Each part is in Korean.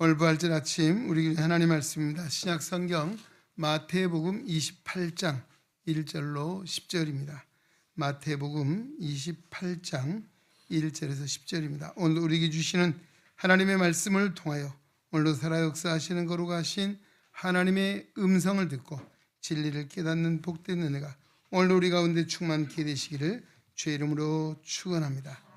오늘 부활절 아침 우리 하나님 말씀입니다. 신약 성경 마태복음 28장 1절로 10절입니다. 마태복음 28장 1절에서 10절입니다. 오늘 우리에게 주시는 하나님의 말씀을 통하여 오늘도 살아 역사하시는 거룩하신 하나님의 음성을 듣고 진리를 깨닫는 복된 은혜가 오늘 우리 가운데 충만케 되시기를 주의 이름으로 축원합니다.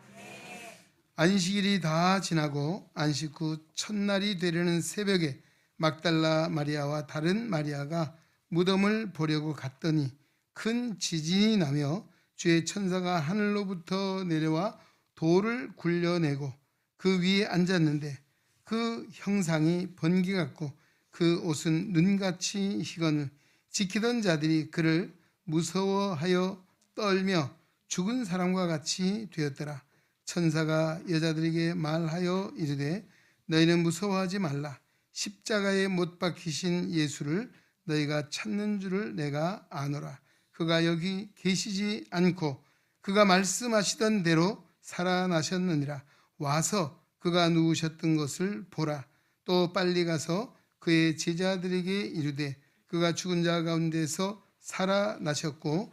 안식일이 다 지나고 안식 후 첫날이 되려는 새벽에 막달라 마리아와 다른 마리아가 무덤을 보려고 갔더니 큰 지진이 나며 주의 천사가 하늘로부터 내려와 돌을 굴려내고 그 위에 앉았는데 그 형상이 번개 같고 그 옷은 눈같이 희건을 지키던 자들이 그를 무서워하여 떨며 죽은 사람과 같이 되었더라. 천사가 여자들에게 말하여 이르되 너희는 무서워하지 말라. 십자가에 못 박히신 예수를 너희가 찾는 줄을 내가 아노라. 그가 여기 계시지 않고 그가 말씀하시던 대로 살아나셨느니라. 와서 그가 누우셨던 것을 보라. 또 빨리 가서 그의 제자들에게 이르되 그가 죽은 자 가운데서 살아나셨고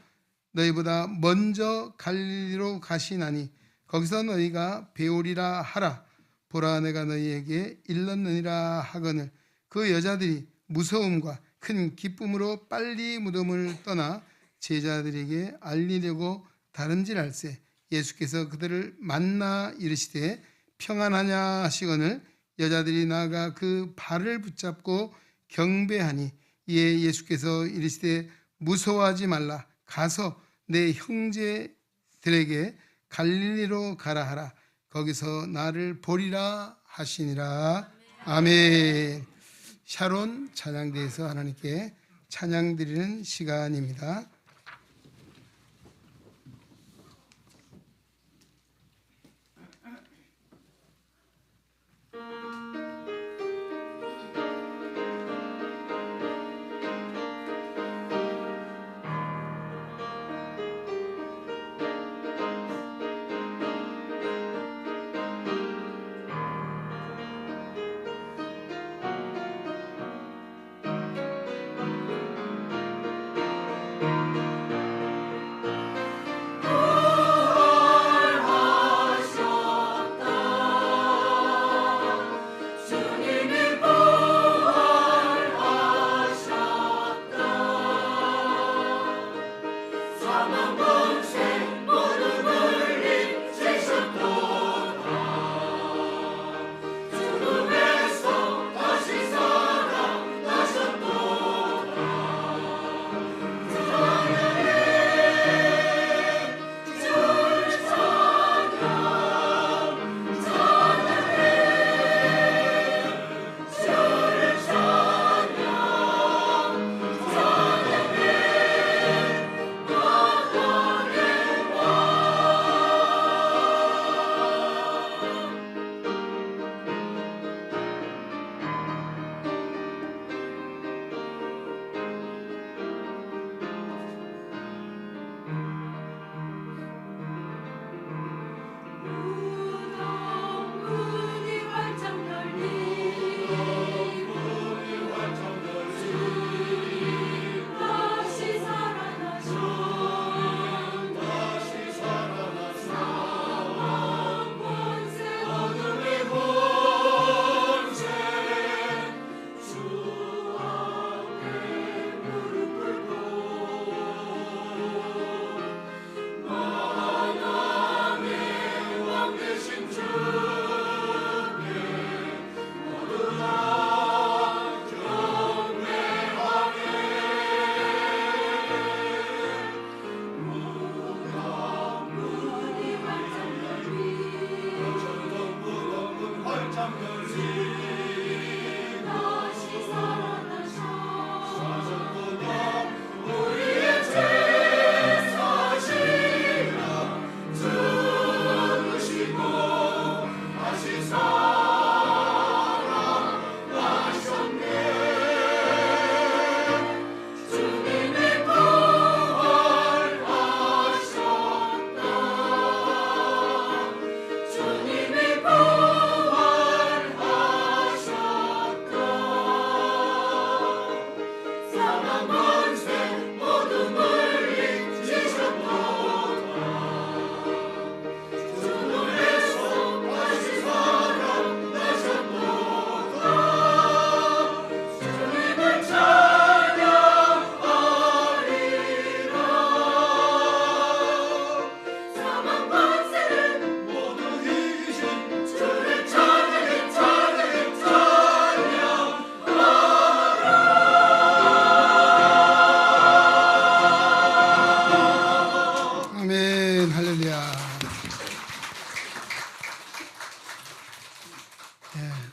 너희보다 먼저 갈릴리로 가시나니 거기서 너희가 배우리라 하라. 보라 내가 너희에게 일렀느니라 하거늘 그 여자들이 무서움과 큰 기쁨으로 빨리 무덤을 떠나 제자들에게 알리려고 다름질할세. 예수께서 그들을 만나 이르시되 평안하냐 하시거늘 여자들이 나아가 그 발을 붙잡고 경배하니 이에 예수께서 이르시되 무서워하지 말라. 가서 내 형제들에게 갈릴리로 가라 하라. 거기서 나를 보리라 하시니라. 아멘. 샤론 찬양대에서 하나님께 찬양드리는 시간입니다.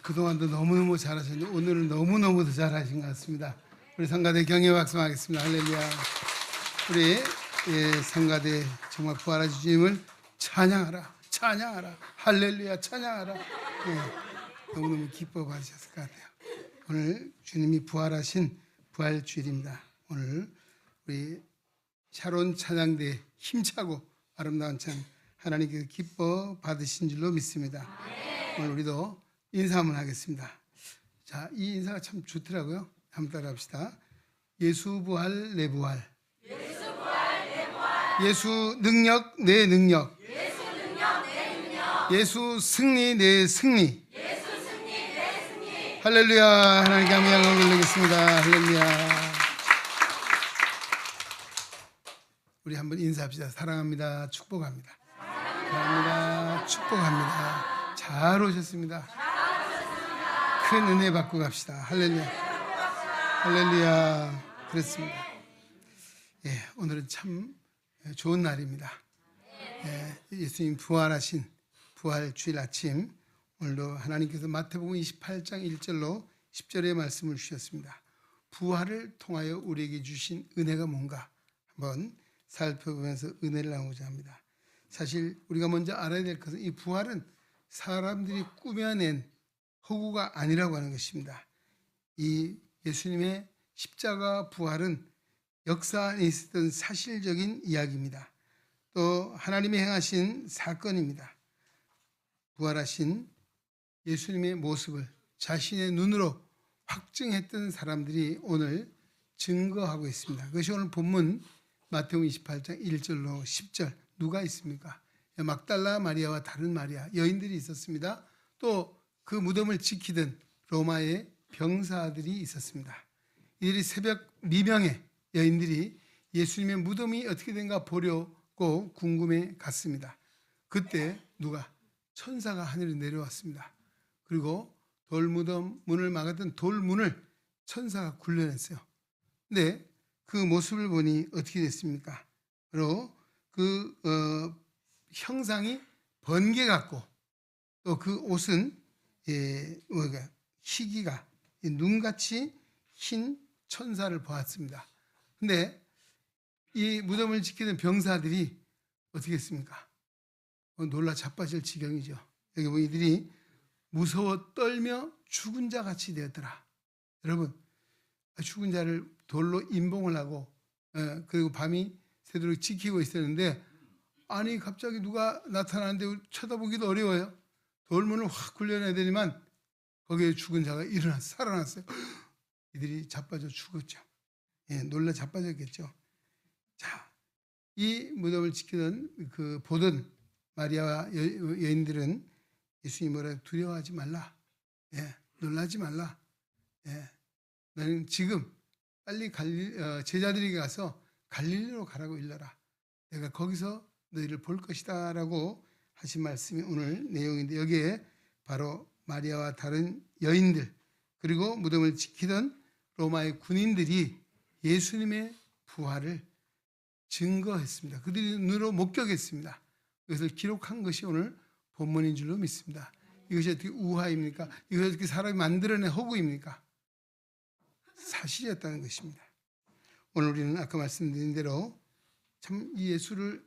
그동안도 너무너무 잘하셨는데 오늘은 너무너무 더 잘하신 것 같습니다. 우리 성가대 경의 박수하겠습니다. 할렐루야. 우리 성가대 정말 부활하신 주님을 찬양하라, 찬양하라, 할렐루야, 찬양하라. 너무너무 기뻐 받으셨을 것 같아요. 오늘 주님이 부활하신 부활주일입니다. 오늘 우리 샤론 찬양대 힘차고 아름다운 찬 하나님께서 기뻐 받으신 줄로 믿습니다. 오늘 우리도 인사 한번 하겠습니다. 자, 이 인사가 참 좋더라고요. 한번 따라 합시다. 예수 부활 내 부활. 예수 부활 내 부활. 예수 능력 내 능력. 예수 능력 내 능력. 예수 승리 내 승리. 예수 승리 내 승리. 할렐루야. 하나님께 한번 영광을 돌리겠습니다. 할렐루야. 우리 한번 인사합시다. 사랑합니다. 축복합니다. 사랑합니다. 축복합니다. 잘 오셨습니다. 큰 은혜 받고 갑시다. 할렐루야. 할렐루야. 그렇습니다. 오늘은 참 좋은 날입니다. 예수님 부활하신 부활 주일 아침, 오늘도 하나님께서 마태복음 28장 1절로 10절의 말씀을 주셨습니다. 부활을 통하여 우리에게 주신 은혜가 뭔가 한번 살펴보면서 은혜를 나누고자 합니다. 사실 우리가 먼저 알아야 될 것은 이 부활은 사람들이 꾸며낸 허구가 아니라고 하는 것입니다. 이 예수님의 십자가 부활은 역사 안에 있었던 사실적인 이야기입니다. 또 하나님이 행하신 사건입니다. 부활하신 예수님의 모습을 자신의 눈으로 확증했던 사람들이 오늘 증거하고 있습니다. 그것이 오늘 본문 마태복음 28장 1절로 10절. 누가 있습니까? 막달라 마리아와 다른 마리아 여인들이 있었습니다. 또 그 무덤을 지키던 로마의 병사들이 있었습니다. 이들이 새벽 미명에 여인들이 예수님의 무덤이 어떻게 된가 보려고 궁금해 갔습니다. 그때 누가? 천사가 하늘에 내려왔습니다. 그리고 돌무덤 문을 막았던 돌문을 천사가 굴려냈어요. 근데 그 모습을 보니 어떻게 됐습니까? 바로 그 형상이 번개 같고 또 그 옷은 희기가 눈같이 흰 천사를 보았습니다. 근데 이 무덤을 지키는 병사들이 어떻게 했습니까? 놀라 자빠질 지경이죠. 여기 보면 이들이 무서워 떨며 죽은 자 같이 되었더라. 여러분, 죽은 자를 돌로 임봉을 하고 그리고 밤이 새도록 지키고 있었는데 아니 갑자기 누가 나타나는데 쳐다보기도 어려워요. 돌문을 확 굴려내야 되지만 거기에 죽은 자가 살아났어요. 이들이 자빠져 죽었죠. 놀라 자빠졌겠죠. 자, 이 무덤을 지키던 보던 마리아와 여인들은 예수님 뭐라 두려워하지 말라. 놀라지 말라. 너는 지금 빨리 제자들에게 가서 갈릴리로 가라고 일러라. 내가 거기서 너희를 볼 것이다 라고 하신 말씀이 오늘 내용인데 여기에 바로 마리아와 다른 여인들 그리고 무덤을 지키던 로마의 군인들이 예수님의 부활을 증거했습니다. 그들이 눈으로 목격했습니다. 그것을 기록한 것이 오늘 본문인 줄로 믿습니다. 이것이 어떻게 우화입니까? 이것이 어떻게 사람이 만들어낸 허구입니까? 사실이었다는 것입니다. 오늘 우리는 아까 말씀드린 대로 참 이 예수를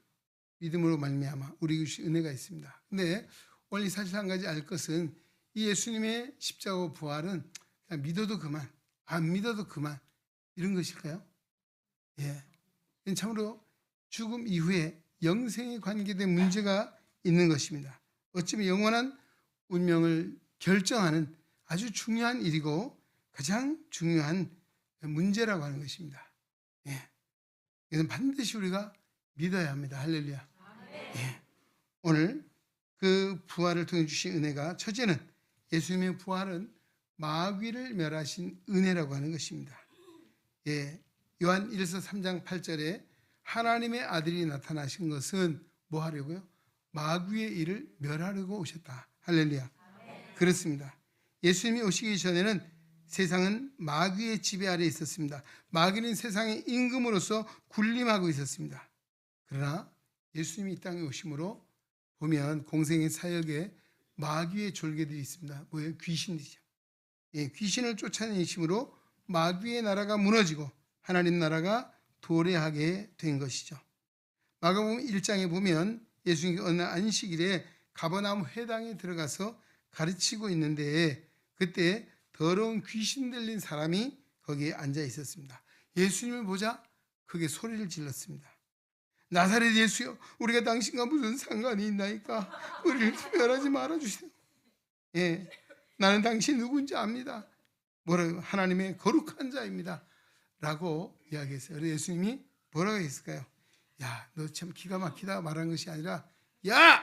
믿음으로 말미암아 우리에게 주신 은혜가 있습니다. 근데 오늘 사실 한 가지 알 것은 이 예수님의 십자가 부활은 그냥 믿어도 그만, 안 믿어도 그만 이런 것일까요? 참으로 죽음 이후에 영생에 관계된 문제가 있는 것입니다. 어쩌면 영원한 운명을 결정하는 아주 중요한 일이고 가장 중요한 문제라고 하는 것입니다. 이건 반드시 우리가 믿어야 합니다. 할렐루야. 오늘 그 부활을 통해 주신 은혜가 첫째는 예수님의 부활은 마귀를 멸하신 은혜라고 하는 것입니다. 요한 1서 3장 8절에 하나님의 아들이 나타나신 것은 뭐 하려고요? 마귀의 일을 멸하려고 오셨다. 할렐루야. 그렇습니다. 예수님이 오시기 전에는 세상은 마귀의 지배 아래 있었습니다. 마귀는 세상의 임금으로서 군림하고 있었습니다. 그러나 예수님이 이 땅에 오심으로 보면 공생의 사역에 마귀의 졸개들이 있습니다. 뭐예요? 귀신이죠. 예, 귀신을 쫓아내심으로 마귀의 나라가 무너지고 하나님 나라가 도래하게 된 것이죠. 마가복음 1장에 보면 예수님이 어느 안식일에 가버나움 회당에 들어가서 가르치고 있는데 그때 더러운 귀신 들린 사람이 거기에 앉아 있었습니다. 예수님을 보자 크게 소리를 질렀습니다. 나사렛 예수여, 우리가 당신과 무슨 상관이 있나이까? 우리를 특별하지 말아주세요. 예, 나는 당신이 누군지 압니다. 뭐라고? 하나님의 거룩한 자입니다 라고 이야기했어요. 그래서 예수님이 뭐라고 했을까요? 야, 너 참 기가 막히다 말한 것이 아니라 야!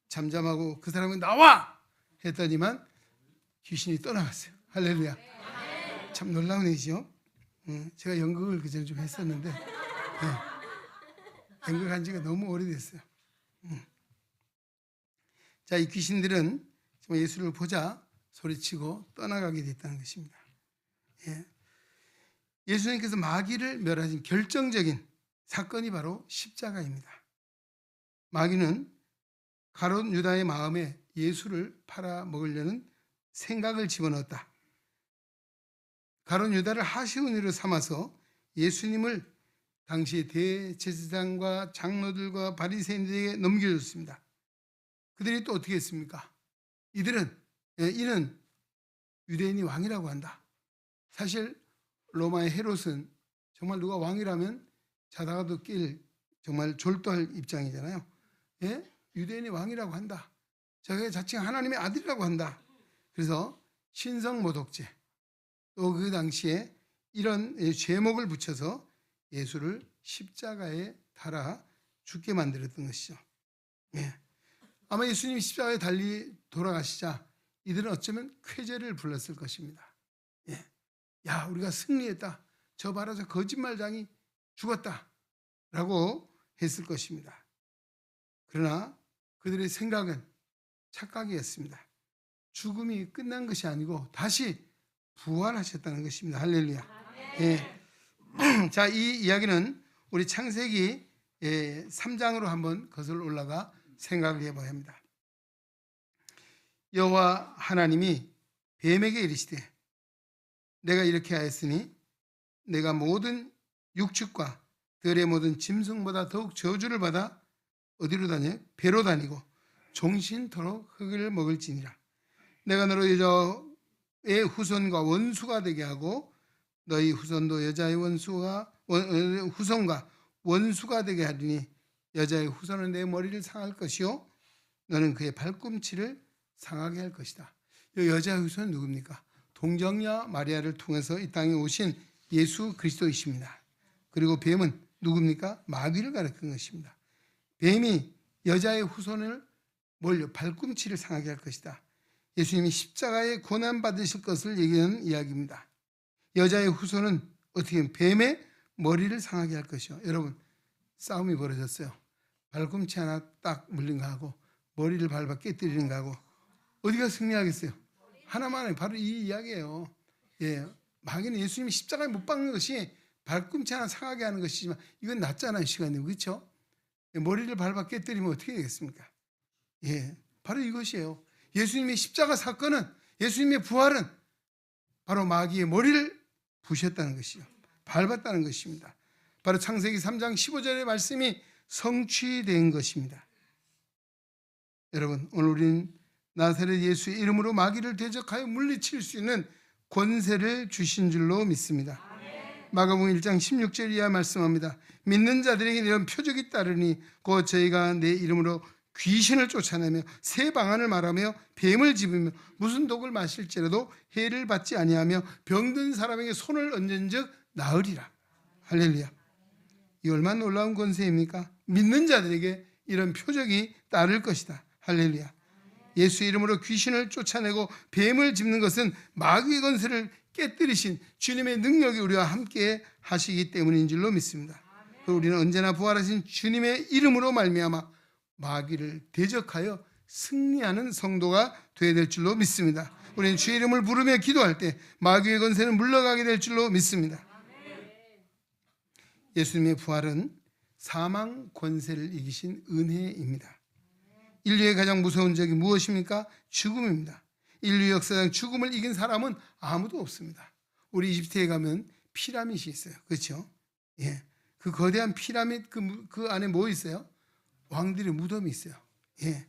잠잠하고 그 사람은 나와! 했더니만 귀신이 떠나갔어요. 할렐루야. 참 놀라운 일이죠. 제가 연극을 그전에 좀 했었는데 연극한 지가 너무 오래됐어요. 자, 이 귀신들은 정말 예수를 보자 소리치고 떠나가게 됐다는 것입니다. 예. 예수님께서 마귀를 멸하신 결정적인 사건이 바로 십자가입니다. 마귀는 가룟 유다의 마음에 예수를 팔아먹으려는 생각을 집어넣었다. 가룟 유다를 하시운이로 삼아서 예수님을 당시 대제사장과 장로들과 바리새인들에게 넘겨줬습니다. 그들이 또 어떻게 했습니까? 이는 유대인이 왕이라고 한다. 사실 로마의 헤롯은 정말 누가 왕이라면 자다가도 낄 정말 졸도할 입장이잖아요. 예? 유대인이 왕이라고 한다. 자기가 자칭 하나님의 아들이라고 한다. 그래서 신성모독죄, 또 그 당시에 이런 죄목을 붙여서 예수를 십자가에 달아 죽게 만들었던 것이죠. 예. 아마 예수님이 십자가에 달리 돌아가시자 이들은 어쩌면 쾌재를 불렀을 것입니다. 예. 야, 우리가 승리했다. 저 봐라, 저 거짓말장이 죽었다 라고 했을 것입니다. 그러나 그들의 생각은 착각이었습니다. 죽음이 끝난 것이 아니고 다시 부활하셨다는 것입니다. 할렐루야. 예. 자, 이 이야기는 우리 창세기 3장으로 한번 거슬러 올라가 생각을 해봐야 합니다. 여호와 하나님이 뱀에게 이르시되 내가 이렇게 하였으니 내가 모든 육축과 들의 모든 짐승보다 더욱 저주를 받아 어디로 다녀? 배로 다니고 종신토록 흙을 먹을지니라. 내가 너로 여자의 후손과 원수가 되게 하고 너희 후손도 여자의 후손과 원수가 되게 하리니 여자의 후손은 내 머리를 상할 것이요 너는 그의 발꿈치를 상하게 할 것이다. 이 여자의 후손은 누굽니까? 동정녀 마리아를 통해서 이 땅에 오신 예수 그리스도이십니다. 그리고 뱀은 누굽니까? 마귀를 가리킨 것입니다. 뱀이 여자의 후손을 몰려 발꿈치를 상하게 할 것이다. 예수님이 십자가에 고난 받으실 것을 얘기하는 이야기입니다. 여자의 후손은 어떻게 하면 뱀의 머리를 상하게 할 것이요. 여러분, 싸움이 벌어졌어요. 발꿈치 하나 딱 물린 거하고 머리를 밟아 깨뜨리는 거하고 어디가 승리하겠어요? 하나만 해. 바로 이 이야기예요. 예, 마귀는 예수님이 십자가에 못 박는 것이 발꿈치 하나 상하게 하는 것이지만 이건 낫잖아요, 시간이. 그렇죠? 머리를 밟아 깨뜨리면 어떻게 되겠습니까? 예, 바로 이것이에요. 예수님의 십자가 사건은, 예수님의 부활은 바로 마귀의 머리를 부셨다는 것이요, 밟았다는 것입니다. 바로 창세기 3장 15절의 말씀이 성취된 것입니다. 여러분, 오늘 우리는 나사렛 예수의 이름으로 마귀를 대적하여 물리칠 수 있는 권세를 주신 줄로 믿습니다. 마가복음 1장 16절 이하 말씀합니다. 믿는 자들에게 이런 표적이 따르니 곧 저희가 내 이름으로 귀신을 쫓아내며 새 방언을 말하며 뱀을 집으며 무슨 독을 마실지라도 해를 받지 아니하며 병든 사람에게 손을 얹은 즉 나으리라. 할렐루야. 이 얼마나 놀라운 권세입니까? 믿는 자들에게 이런 표적이 따를 것이다. 할렐루야. 예수의 이름으로 귀신을 쫓아내고 뱀을 짚는 것은 마귀의 권세를 깨뜨리신 주님의 능력이 우리와 함께 하시기 때문인 줄로 믿습니다. 우리는 언제나 부활하신 주님의 이름으로 말미암아 마귀를 대적하여 승리하는 성도가 되어야 될 줄로 믿습니다. 우리는 주의 이름을 부르며 기도할 때 마귀의 권세는 물러가게 될 줄로 믿습니다. 예수님의 부활은 사망 권세를 이기신 은혜입니다. 인류의 가장 무서운 적이 무엇입니까? 죽음입니다. 인류 역사상 죽음을 이긴 사람은 아무도 없습니다. 우리 이집트에 가면 피라밋이 있어요. 그렇죠? 예. 그 거대한 피라밋 그 안에 뭐 있어요? 왕들의 무덤이 있어요. 예.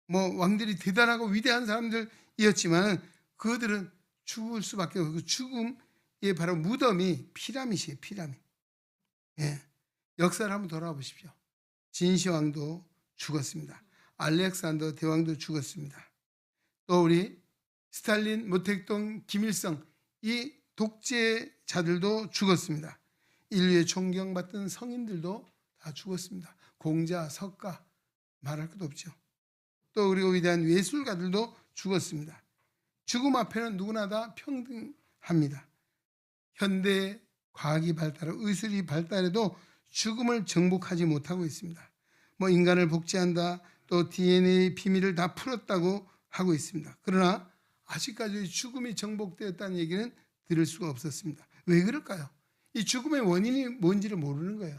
뭐 왕들이 대단하고 위대한 사람들이었지만 그들은 죽을 수밖에 없고 그 죽음의 바로 무덤이 피라밋이에요. 피라밋. 예. 역사를 한번 돌아와 보십시오. 진시황도 죽었습니다. 알렉산더 대왕도 죽었습니다. 또 우리 스탈린, 모택동, 김일성 이 독재자들도 죽었습니다. 인류의 존경받던 성인들도 다 죽었습니다. 공자, 석가 말할 것도 없죠. 또 그리고 위대한 예술가들도 죽었습니다. 죽음 앞에는 누구나 다 평등합니다. 현대 과학이 발달하고 의술이 발달해도 죽음을 정복하지 못하고 있습니다. 뭐 인간을 복제한다, 또 DNA 비밀을 다 풀었다고 하고 있습니다. 그러나 아직까지 죽음이 정복되었다는 얘기는 들을 수가 없었습니다. 왜 그럴까요? 이 죽음의 원인이 뭔지를 모르는 거예요.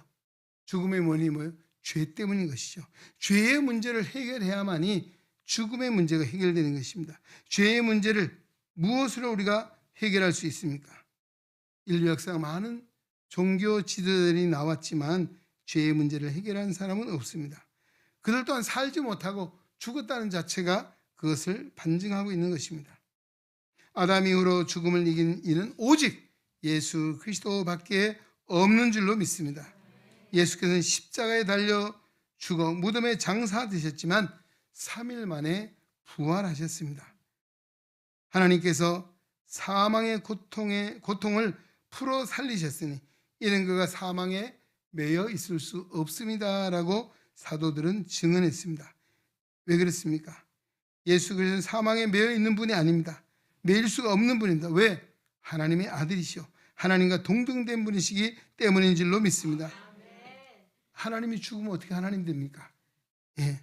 죽음의 원인이 뭐예요? 죄 때문인 것이죠. 죄의 문제를 해결해야만이 죽음의 문제가 해결되는 것입니다. 죄의 문제를 무엇으로 우리가 해결할 수 있습니까? 인류 역사 많은 종교 지도자들이 나왔지만 죄의 문제를 해결한 사람은 없습니다. 그들 또한 살지 못하고 죽었다는 자체가 그것을 반증하고 있는 것입니다. 아담 이후로 죽음을 이긴 이는 오직 예수 그리스도밖에 없는 줄로 믿습니다. 예수께서는 십자가에 달려 죽어 무덤에 장사되셨지만 3일 만에 부활하셨습니다. 하나님께서 사망의 고통을 풀어 살리셨으니 이는 그가 사망에 매여 있을 수 없습니다라고 사도들은 증언했습니다. 왜 그렇습니까? 예수 그리스도는 사망에 매여 있는 분이 아닙니다. 매일 수가 없는 분입니다. 왜? 하나님의 아들이시오. 하나님과 동등된 분이시기 때문인 줄로 믿습니다. 하나님이 죽으면 어떻게 하나님 됩니까? 예.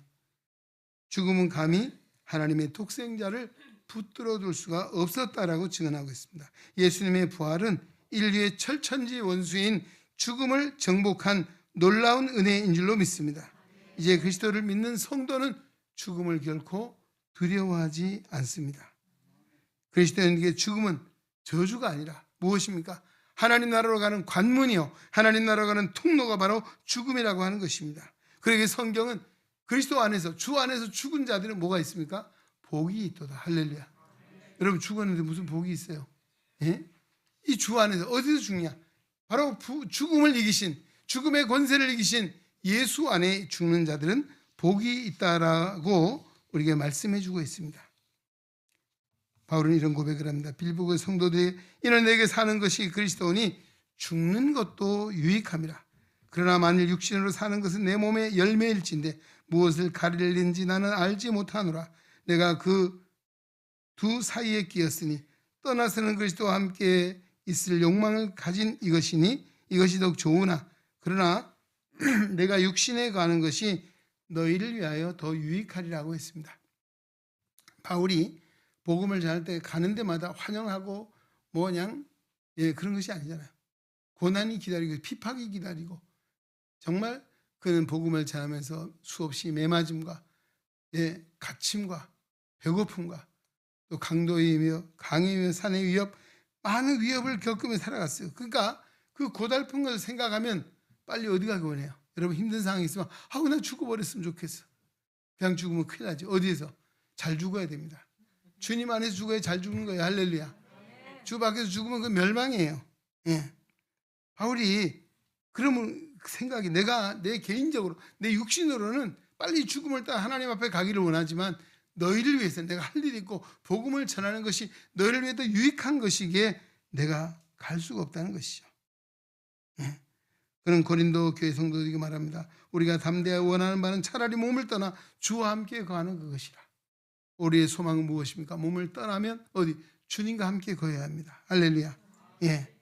죽음은 감히 하나님의 독생자를 붙들어 둘 수가 없었다라고 증언하고 있습니다. 예수님의 부활은 인류의 철천지 원수인 죽음을 정복한 놀라운 은혜인 줄로 믿습니다. 이제 그리스도를 믿는 성도는 죽음을 결코 두려워하지 않습니다. 그리스도인에게 죽음은 저주가 아니라 무엇입니까? 하나님 나라로 가는 관문이요, 하나님 나라로 가는 통로가 바로 죽음이라고 하는 것입니다. 그러기에 성경은 그리스도 안에서, 주 안에서 죽은 자들은 뭐가 있습니까? 복이 있도다. 할렐루야. 여러분 죽었는데 무슨 복이 있어요? 예? 이 주 안에서 어디서 죽냐? 바로 죽음을 이기신, 죽음의 권세를 이기신 예수 안에 죽는 자들은 복이 있다라고 우리에게 말씀해 주고 있습니다. 바울은 이런 고백을 합니다. 빌보그 성도들이 이는 내게 사는 것이 그리스도니 죽는 것도 유익함이라. 그러나 만일 육신으로 사는 것은 내 몸의 열매일진데 무엇을 가리는지 나는 알지 못하노라. 내가 그 두 사이에 끼었으니 떠나서는 그리스도와 함께 있을 욕망을 가진 이것이니 이것이 더욱 좋으나 그러나 내가 육신에 가는 것이 너희를 위하여 더 유익하리라고 했습니다. 바울이 복음을 전할 때 가는 데마다 환영하고 그런 것이 아니잖아요. 고난이 기다리고 핍박이 기다리고 정말 그는 복음을 전하면서 수없이 매맞음과 갇힘과 배고픔과 또 강도이며 강이며 산의 위협 많은 위협을 겪으며 살아갔어요. 그러니까 그 고달픈 것을 생각하면 빨리 어디 가기 원해요. 여러분 힘든 상황이 있으면 나 죽어버렸으면 좋겠어. 그냥 죽으면 큰일 나죠. 어디에서? 잘 죽어야 됩니다. 주님 안에서 죽어야 잘 죽는 거예요. 할렐루야. 주 밖에서 죽으면 그 멸망이에요. 예. 바울이 그러면 생각이 내가 내 개인적으로 내 육신으로는 빨리 죽음을 따라 하나님 앞에 가기를 원하지만 너희를 위해서 내가 할 일이 있고 복음을 전하는 것이 너희를 위해 더 유익한 것이기에 내가 갈 수가 없다는 것이죠. 예. 그는 고린도 교회 성도들에게 말합니다. 우리가 담대하여 원하는 바는 차라리 몸을 떠나 주와 함께 거하는 그것이라. 우리의 소망은 무엇입니까? 몸을 떠나면 어디? 주님과 함께 거해야 합니다. 할렐루야. 예.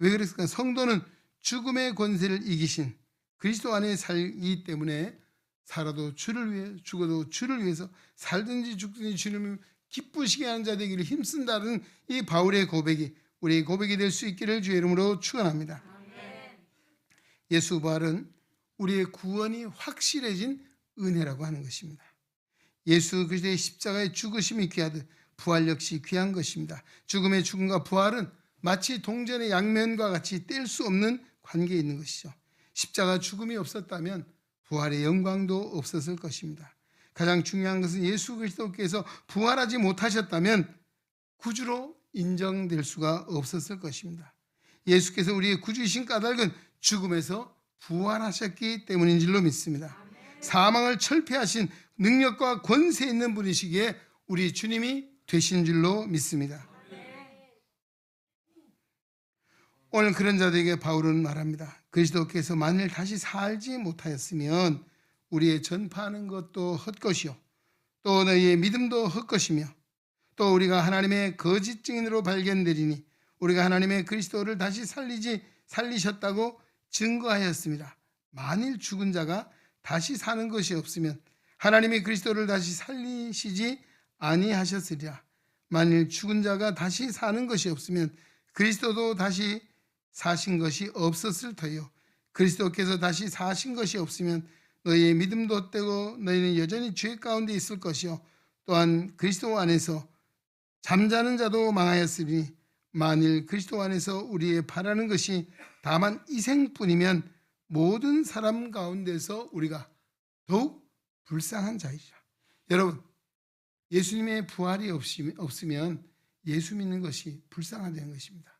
왜 그랬을까? 성도는 죽음의 권세를 이기신 그리스도 안에 살기 때문에 살아도 주를 위해 죽어도 주를 위해서 살든지 죽든지 주님을 기쁘시게 하는 자 되기를 힘쓴다는 이 바울의 고백이 우리의 고백이 될 수 있기를 주의 이름으로 축원합니다. 예수 부활은 우리의 구원이 확실해진 은혜라고 하는 것입니다. 예수 그리스도의 십자가의 죽으심이 귀하듯 부활 역시 귀한 것입니다. 죽음의 죽음과 부활은 마치 동전의 양면과 같이 뗄 수 없는 관계에 있는 것이죠. 십자가 죽음이 없었다면 부활의 영광도 없었을 것입니다. 가장 중요한 것은 예수 그리스도께서 부활하지 못하셨다면 구주로 인정될 수가 없었을 것입니다. 예수께서 우리의 구주이신 까닭은 죽음에서 부활하셨기 때문인 줄로 믿습니다. 사망을 철폐하신 능력과 권세 있는 분이시기에 우리 주님이 되신 줄로 믿습니다. 오늘 그런 자들에게 바울은 말합니다. 그리스도께서 만일 다시 살지 못하였으면 우리의 전파하는 것도 헛것이요 또 너희의 믿음도 헛것이며 또 우리가 하나님의 거짓 증인으로 발견되리니 우리가 하나님의 그리스도를 다시 살리셨다고 증거하였습니다. 만일 죽은 자가 다시 사는 것이 없으면 하나님이 그리스도를 다시 살리시지 아니하셨으리라. 만일 죽은 자가 다시 사는 것이 없으면 그리스도도 다시 사신 것이 없었을 터요. 그리스도께서 다시 사신 것이 없으면 너희의 믿음도 헛되고 너희는 여전히 죄 가운데 있을 것이요 또한 그리스도 안에서 잠자는 자도 망하였으니 만일 그리스도 안에서 우리의 바라는 것이 다만 이생뿐이면 모든 사람 가운데서 우리가 더욱 불쌍한 자이죠. 여러분, 예수님의 부활이 없으면 예수 믿는 것이 불쌍하다는 것입니다.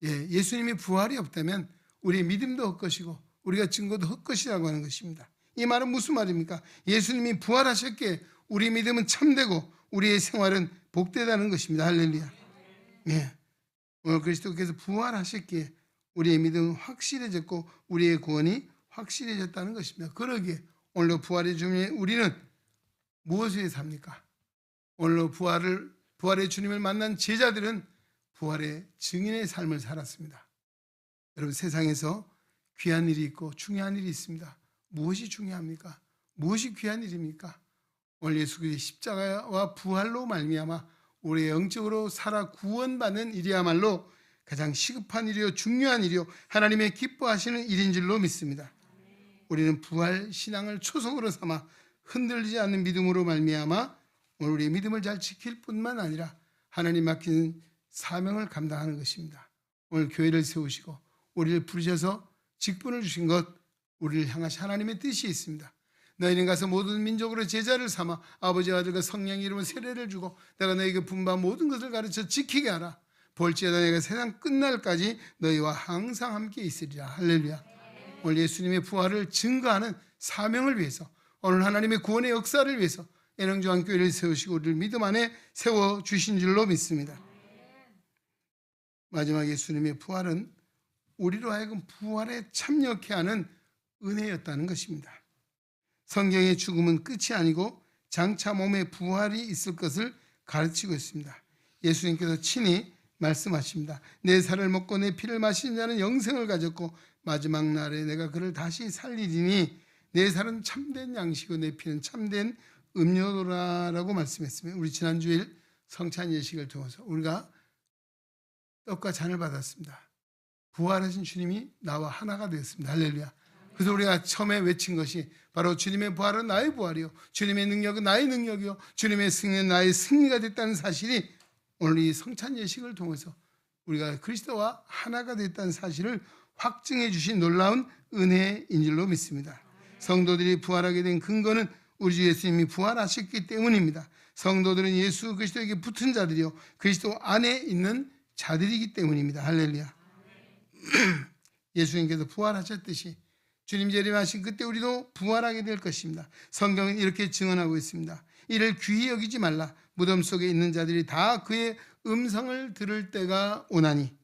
예수님이 부활이 없다면 우리의 믿음도 헛것이고 우리가 증거도 헛것이라고 하는 것입니다. 이 말은 무슨 말입니까? 예수님이 부활하셨기에 우리 믿음은 참되고 우리의 생활은 복되다는 것입니다. 할렐루야. 오늘 그리스도께서 부활하셨기에 우리의 믿음은 확실해졌고 우리의 구원이 확실해졌다는 것입니다. 그러기에 오늘도 부활의 주님 우리는 무엇에 삽니까? 오늘도 부활의 주님을 만난 제자들은 부활의 증인의 삶을 살았습니다. 여러분, 세상에서 귀한 일이 있고 중요한 일이 있습니다. 무엇이 중요합니까? 무엇이 귀한 일입니까? 오늘 예수 그리스도의 십자가와 부활로 말미암아 우리의 영적으로 살아 구원받는 일이야말로 가장 시급한 일이요 중요한 일이요 하나님의 기뻐하시는 일인 줄로 믿습니다. 우리는 부활 신앙을 초석으로 삼아 흔들리지 않는 믿음으로 말미암아 오늘 우리의 믿음을 잘 지킬 뿐만 아니라 하나님 맡긴 사명을 감당하는 것입니다. 오늘 교회를 세우시고 우리를 부르셔서 직분을 주신 것, 우리를 향하신 하나님의 뜻이 있습니다. 너희는 가서 모든 민족으로 제자를 삼아 아버지와 아들과 성령의 이름으로 세례를 주고 내가 너희에게 분부한 모든 것을 가르쳐 지키게 하라. 볼지어다 내가 세상 끝날까지 너희와 항상 함께 있으리라. 할렐루야. 오늘 예수님의 부활을 증거하는 사명을 위해서 오늘 하나님의 구원의 역사를 위해서 애능조항교회를 세우시고 우리를 믿음 안에 세워주신 줄로 믿습니다. 마지막 예수님의 부활은 우리로 하여금 부활에 참여케 하는 은혜였다는 것입니다. 성경의 죽음은 끝이 아니고 장차 몸에 부활이 있을 것을 가르치고 있습니다. 예수님께서 친히 말씀하십니다. 내 살을 먹고 내 피를 마시는 자는 영생을 가졌고 마지막 날에 내가 그를 다시 살리리니 내 살은 참된 양식이고 내 피는 참된 음료라고 말씀했습니다. 우리 지난 주일 성찬 예식을 통해서 우리가 떡과 잔을 받았습니다. 부활하신 주님이 나와 하나가 되었습니다. 할렐루야. 그래서 우리가 처음에 외친 것이 바로 주님의 부활은 나의 부활이요 주님의 능력은 나의 능력이요 주님의 승리는 나의 승리가 됐다는 사실이 오늘 이 성찬 예식을 통해서 우리가 그리스도와 하나가 됐다는 사실을 확증해 주신 놀라운 은혜인 줄로 믿습니다. 성도들이 부활하게 된 근거는 우리 주 예수님이 부활하셨기 때문입니다. 성도들은 예수 그리스도에게 붙은 자들이요 그리스도 안에 있는 자들이기 때문입니다. 할렐루야. 예수님께서 부활하셨듯이 주님 재림하신 그때 우리도 부활하게 될 것입니다. 성경은 이렇게 증언하고 있습니다. 이를 귀히 여기지 말라. 무덤 속에 있는 자들이 다 그의 음성을 들을 때가 오나니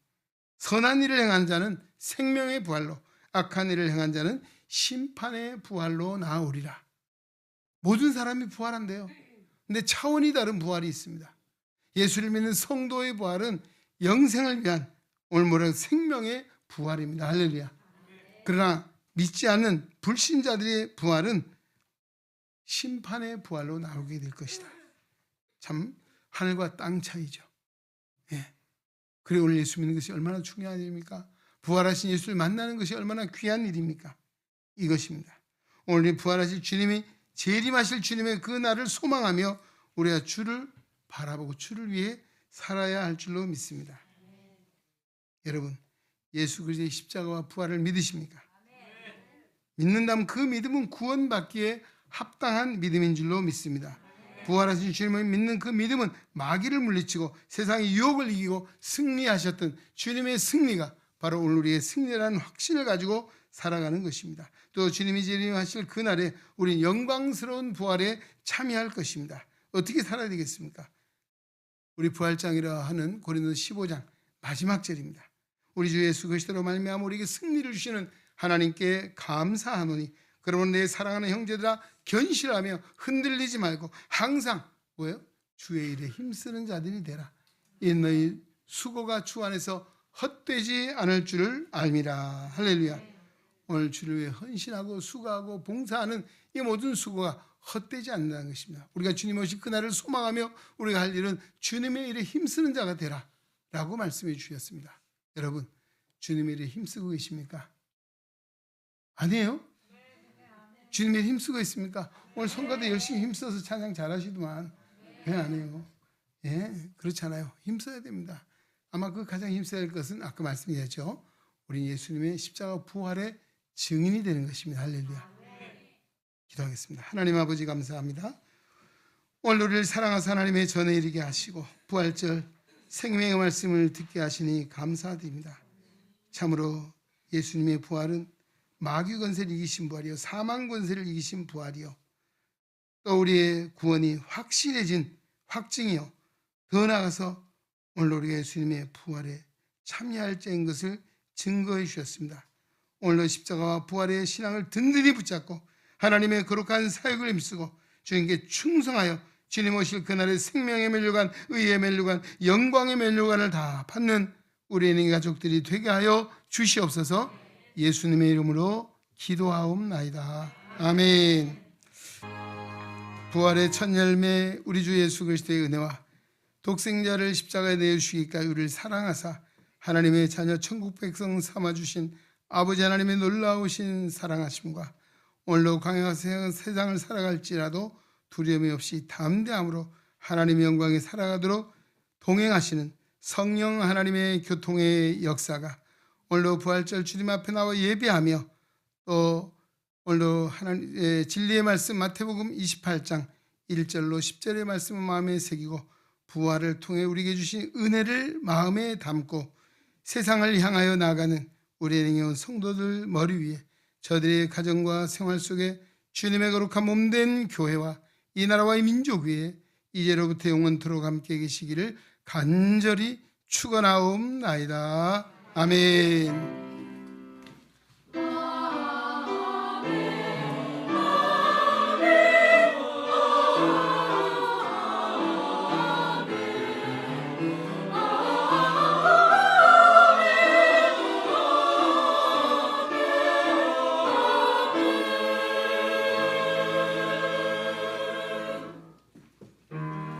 선한 일을 행한 자는 생명의 부활로 악한 일을 행한 자는 심판의 부활로 나아오리라. 모든 사람이 부활한대요. 근데 차원이 다른 부활이 있습니다. 예수를 믿는 성도의 부활은 영생을 위한 오늘 뭐라고 생명의 부활입니다. 할렐루야. 그러나 믿지 않는 불신자들의 부활은 심판의 부활로 나오게 될 것이다. 참 하늘과 땅 차이죠. 그리고 오늘 예수 믿는 것이 얼마나 중요한 일입니까? 부활하신 예수를 만나는 것이 얼마나 귀한 일입니까? 이것입니다. 오늘 부활하신 주님이 재림하실 주님의 그 날을 소망하며 우리가 주를 바라보고 주를 위해 살아야 할 줄로 믿습니다. 여러분, 예수 그리스도의 십자가와 부활을 믿으십니까? 믿는다면 그 믿음은 구원받기에 합당한 믿음인 줄로 믿습니다. 부활하신 주님을 믿는 그 믿음은 마귀를 물리치고 세상의 유혹을 이기고 승리하셨던 주님의 승리가 바로 오늘 우리의 승리라는 확신을 가지고 살아가는 것입니다. 또 주님이 재림하실 그날에 우리는 영광스러운 부활에 참여할 것입니다. 어떻게 살아야 되겠습니까? 우리 부활장이라 하는 고린도서 15장 마지막 절입니다. 우리 주 예수 그리스도로 말미암아 우리에게 승리를 주시는 하나님께 감사하노니 그러므로 내 사랑하는 형제들아 견실하며 흔들리지 말고 항상 뭐예요? 주의 일에 힘쓰는 자들이 되라. 이 너희 수고가 주 안에서 헛되지 않을 줄을 알미라. 할렐루야. 오늘 주를 위해 헌신하고 수고하고 봉사하는 이 모든 수고가 헛되지 않는다는 것입니다. 우리가 주님 오실 그날을 소망하며 우리가 할 일은 주님의 일에 힘쓰는 자가 되라 라고 말씀해 주셨습니다. 여러분, 주님의 일에 힘쓰고 계십니까? 아니에요? 주님의 일에 힘쓰고 있습니까? 오늘 성가대 열심히 힘써서 찬양 잘하시더만 왜 안 해요? 예, 그렇잖아요. 힘써야 됩니다. 아마 그 가장 힘써야 할 것은 아까 말씀드렸죠. 우리 예수님의 십자가 부활의 증인이 되는 것입니다. 할렐루야. 기도하겠습니다. 하나님 아버지 감사합니다. 오늘 우리를 사랑하사 하나님의 전에 이르게 하시고 부활절 생명의 말씀을 듣게 하시니 감사드립니다. 참으로 예수님의 부활은 마귀 권세를 이기신 부활이요 사망 권세를 이기신 부활이요 또 우리의 구원이 확실해진 확증이요 더 나아가서 오늘 우리가 예수님의 부활에 참여할 자인 것을 증거해 주셨습니다. 오늘도 십자가와 부활의 신앙을 든든히 붙잡고 하나님의 거룩한 사역을 힘쓰고 주님께 충성하여 주님 오실 그날의 생명의 면류관, 의의 면류관, 영광의 면류관을 다 받는 우리 가족들이 되게 하여 주시옵소서. 예수님의 이름으로 기도하옵나이다. 아멘. 부활의 첫 열매 우리 주 예수 그리스도의 은혜와 독생자를 십자가에 내어주시기까지 우리를 사랑하사 하나님의 자녀 천국 백성 삼아주신 아버지 하나님의 놀라우신 사랑하심과 오늘도 광야와 세상을 살아갈지라도 두려움이 없이 담대함으로 하나님의 영광에 살아가도록 동행하시는 성령 하나님의 교통의 역사가 오늘도 부활절 주님 앞에 나와 예배하며 또 오늘도 하나님의 진리의 말씀 마태복음 28장 1절로 10절의 말씀을 마음에 새기고 부활을 통해 우리에게 주신 은혜를 마음에 담고 세상을 향하여 나아가는 우리의 능해온 성도들 머리 위에 저들의 가정과 생활 속에 주님의 거룩한 몸된 교회와 이 나라와 이 민족 위에 이제로부터 영원토록 함께 계시기를 간절히 축원하옵나이다. 아멘.